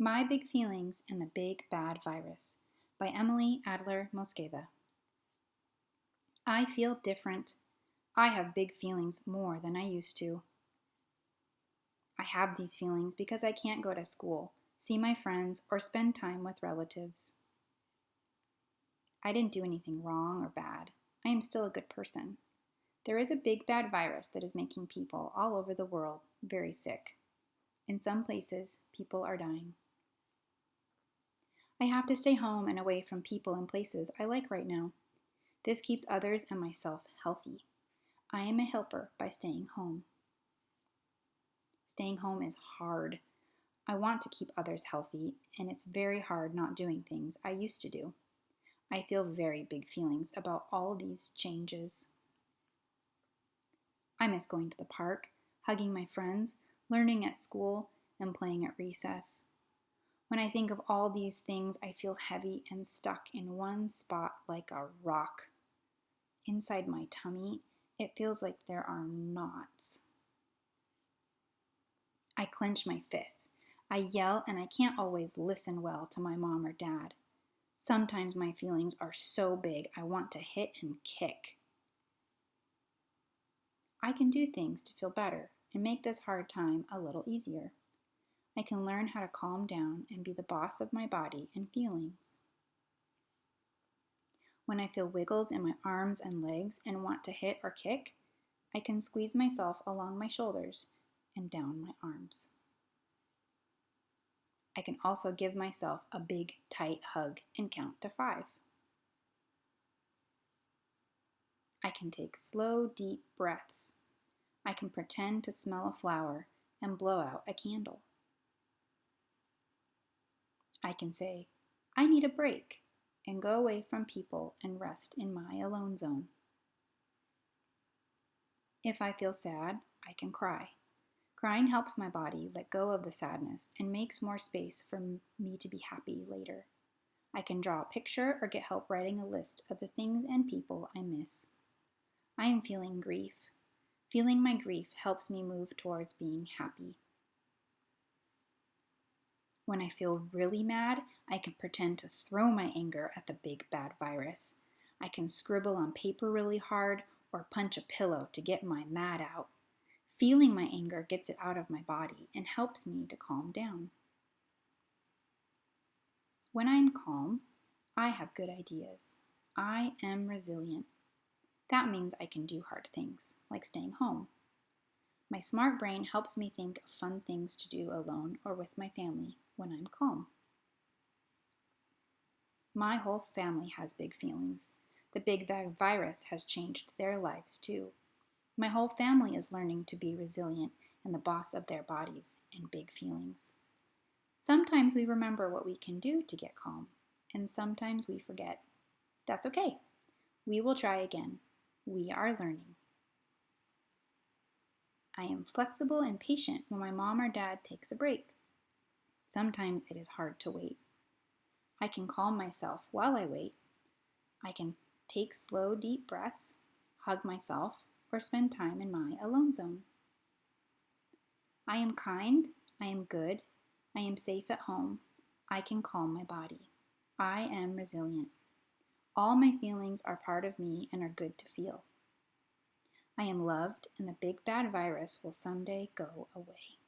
My Big Feelings and the Big Bad Virus by Emily Adler Mosqueda. I feel different. I have big feelings more than I used to. I have these feelings because I can't go to school, see my friends, or spend time with relatives. I didn't do anything wrong or bad. I am still a good person. There is a big bad virus that is making people all over the world very sick. In some places, people are dying. I have to stay home and away from people and places I like right now. This keeps others and myself healthy. I am a helper by staying home. Staying home is hard. I want to keep others healthy, and it's very hard not doing things I used to do. I feel very big feelings about all these changes. I miss going to the park, hugging my friends, learning at school, and playing at recess. When I think of all these things, I feel heavy and stuck in one spot like a rock. Inside my tummy, it feels like there are knots. I clench my fists. I yell, and I can't always listen well to my mom or dad. Sometimes my feelings are so big I want to hit and kick. I can do things to feel better and make this hard time a little easier. I can learn how to calm down and be the boss of my body and feelings. When I feel wiggles in my arms and legs and want to hit or kick, I can squeeze myself along my shoulders and down my arms. I can also give myself a big, tight hug and count to 5. I can take slow, deep breaths. I can pretend to smell a flower and blow out a candle. I can say, I need a break, and go away from people and rest in my alone zone. If I feel sad, I can cry. Crying helps my body let go of the sadness and makes more space for me to be happy later. I can draw a picture or get help writing a list of the things and people I miss. I am feeling grief. Feeling my grief helps me move towards being happy. When I feel really mad, I can pretend to throw my anger at the big bad virus. I can scribble on paper really hard or punch a pillow to get my mad out. Feeling my anger gets it out of my body and helps me to calm down. When I am calm, I have good ideas. I am resilient. That means I can do hard things, like staying home. My smart brain helps me think of fun things to do alone or with my family when I'm calm. My whole family has big feelings. The big bad virus has changed their lives too. My whole family is learning to be resilient and the boss of their bodies and big feelings. Sometimes we remember what we can do to get calm, and sometimes we forget. That's okay. We will try again. We are learning. I am flexible and patient when my mom or dad takes a break. Sometimes it is hard to wait. I can calm myself while I wait. I can take slow, deep breaths, hug myself, or spend time in my alone zone. I am kind. I am good. I am safe at home. I can calm my body. I am resilient. All my feelings are part of me and are good to feel. I am loved, and the big bad virus will someday go away.